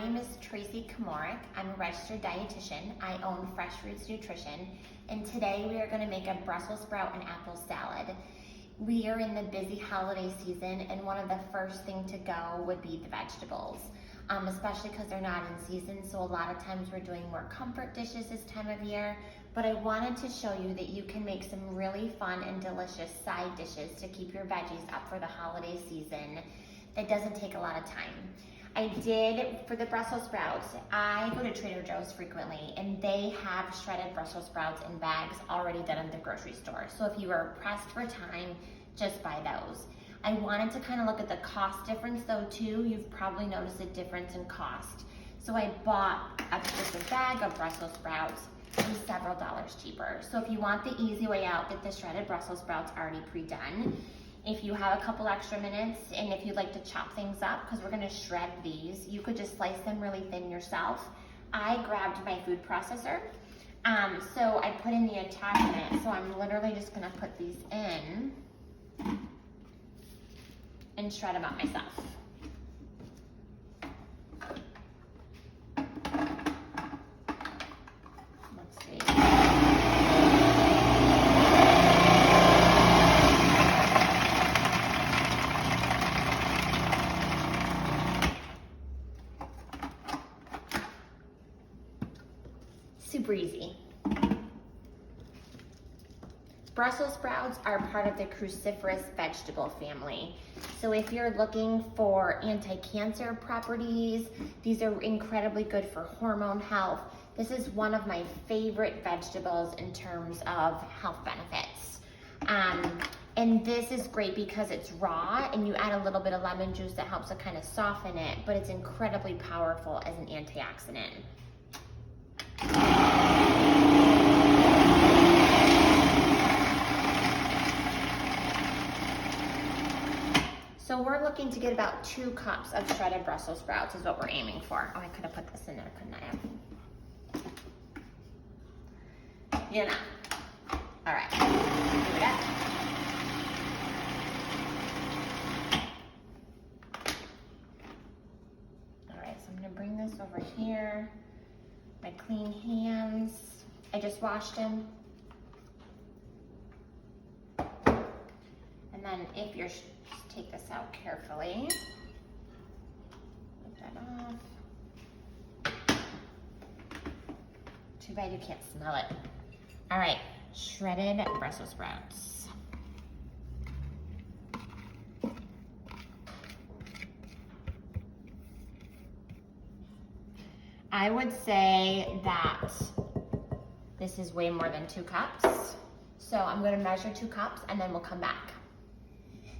name is Tracy Komorik. I'm a registered dietitian. I own Fresh Roots Nutrition, and today we are going to make a Brussels sprout and apple salad. We are in the busy holiday season, and one of the first things to go would be the vegetables, especially because they're not in season, so a lot of times we're doing more comfort dishes this time of year. But I wanted to show you that you can make some really fun and delicious side dishes to keep your veggies up for the holiday season. That doesn't take a lot of time. I did, for the Brussels sprouts, I go to Trader Joe's frequently, and they have shredded Brussels sprouts in bags already done at the grocery store. So if you are pressed for time, just buy those. I wanted to kind of look at the cost difference though too. You've probably noticed a difference in cost. So I bought just a bag of Brussels sprouts. It was several dollars cheaper. So if you want the easy way out, get the shredded Brussels sprouts already pre-done. If you have a couple extra minutes, and if you'd like to chop things up, because we're gonna shred these, you could just slice them really thin yourself. I grabbed my food processor, so I put in the attachment, so I'm literally just gonna put these in and shred them up myself. Let's see. Super easy. Brussels sprouts are part of the cruciferous vegetable family. So if you're looking for anti-cancer properties, these are incredibly good for hormone health. This is one of my favorite vegetables in terms of health benefits. And this is great because it's raw, and you add a little bit of lemon juice that helps to kind of soften it, but it's incredibly powerful as an antioxidant. So we're looking to get about 2 cups of shredded Brussels sprouts is what we're aiming for. Oh, I could have put this in there, couldn't I? You know. All right, here we go. All right, so I'm gonna bring this over here. My clean hands. I just washed them. And then if you're, just take this out carefully. Put that off. Too bad you can't smell it. All right, shredded Brussels sprouts. I would say that this is way more than 2 cups. So I'm gonna measure 2 cups and then we'll come back.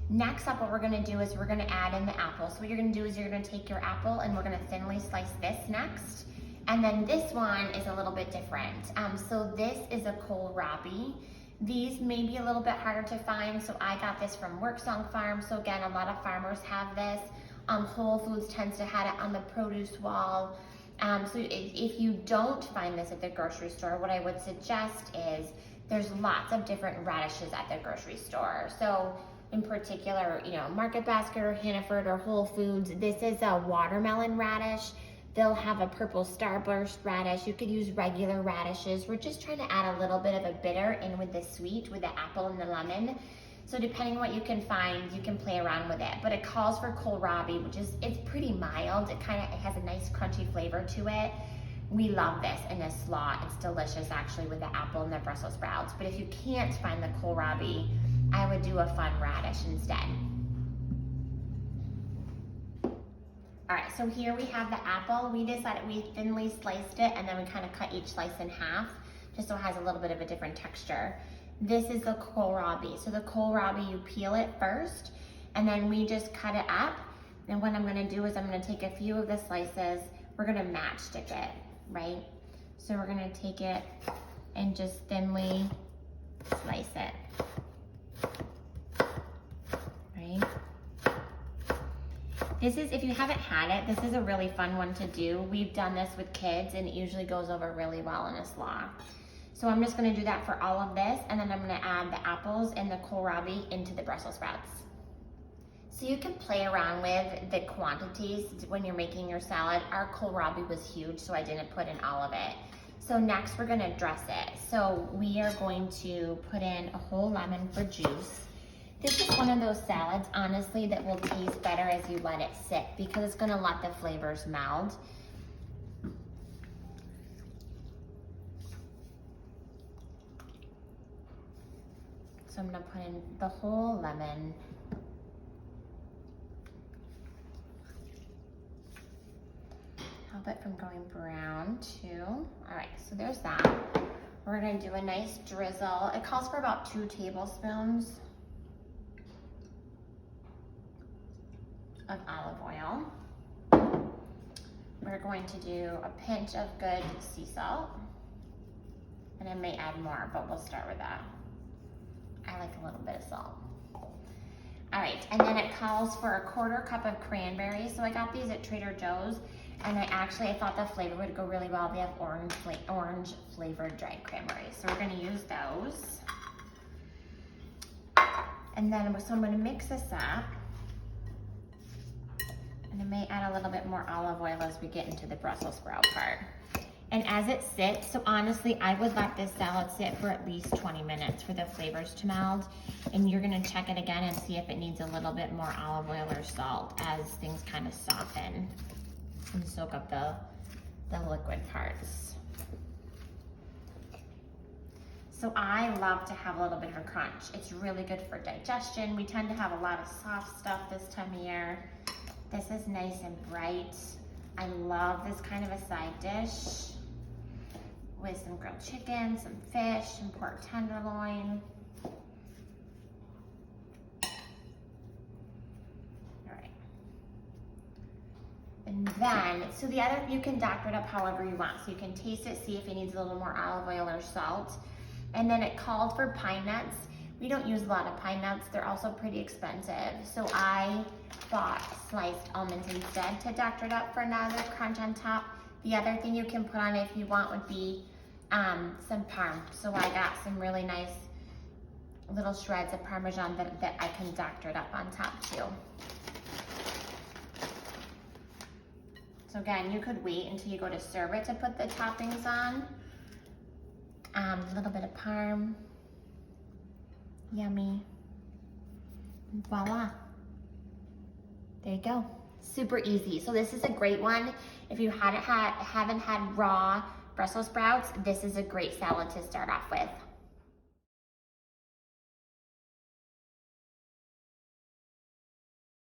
Next up, what we're gonna do is we're gonna add in the apple. So what you're gonna do is you're gonna take your apple and we're gonna thinly slice this next. And then this one is a little bit different. So this is a kohlrabi. These may be a little bit harder to find, so I got this from Worksong Farm. So again, a lot of farmers have this. Whole Foods tends to have it on the produce wall. So if you don't find this at the grocery store, what I would suggest is there's lots of different radishes at the grocery store. So in particular, you know, Market Basket or Hannaford or Whole Foods, this is a watermelon radish. They'll have a purple starburst radish. You could use regular radishes. We're just trying to add a little bit of a bitter in with the sweet, with the apple and the lemon. So depending on what you can find, you can play around with it. But it calls for kohlrabi, which is, it's pretty mild. It has a nice crunchy flavor to it. We love this in a slaw. It's delicious actually with the apple and the Brussels sprouts. But if you can't find the kohlrabi, I would do a fun radish instead. All right, so here we have the apple. We decided we thinly sliced it, and then we kind of cut each slice in half, just so it has a little bit of a different texture. This is the kohlrabi. So the kohlrabi, you peel it first, and then we just cut it up. And what I'm gonna do is I'm gonna take a few of the slices. We're gonna matchstick it, right? So we're gonna take it and just thinly slice it, right? This is, if you haven't had it, this is a really fun one to do. We've done this with kids and it usually goes over really well in a slaw. So I'm just gonna do that for all of this, and then I'm gonna add the apples and the kohlrabi into the Brussels sprouts. So you can play around with the quantities when you're making your salad. Our kohlrabi was huge, so I didn't put in all of it. So next we're gonna dress it. So we are going to put in a whole lemon for juice. This is one of those salads, honestly, that will taste better as you let it sit because it's gonna let the flavors meld. So I'm gonna put in the whole lemon. Help it from going brown too. All right, so there's that. We're gonna do a nice drizzle. It calls for about 2 tablespoons of olive oil. We're going to do a pinch of good sea salt. And I may add more, but we'll start with that. I like a little bit of salt. All right, and then it calls for a 1/4 cup of cranberries. So I got these at Trader Joe's, and I thought the flavor would go really well. They have orange flavored dried cranberries. So we're gonna use those. And then, so I'm gonna mix this up. And I may add a little bit more olive oil as we get into the Brussels sprout part. And as it sits, so honestly, I would let this salad sit for at least 20 minutes for the flavors to meld. And you're gonna check it again and see if it needs a little bit more olive oil or salt as things kind of soften and soak up the liquid parts. So I love to have a little bit of a crunch. It's really good for digestion. We tend to have a lot of soft stuff this time of year. This is nice and bright. I love this kind of a side dish with some grilled chicken, some fish, some pork tenderloin. All right. And then, so the other, you can doctor it up however you want. So you can taste it, see if it needs a little more olive oil or salt. And then it called for pine nuts. We don't use a lot of pine nuts. They're also pretty expensive. So I bought sliced almonds instead to doctor it up for another crunch on top. The other thing you can put on if you want would be some parm. So I got some really nice little shreds of Parmesan that I can doctor it up on top too. So again, you could wait until you go to serve it to put the toppings on. A little bit of parm. Yummy. And voila. There you go. Super easy. So this is a great one. If you haven't had raw Brussels sprouts, this is a great salad to start off with.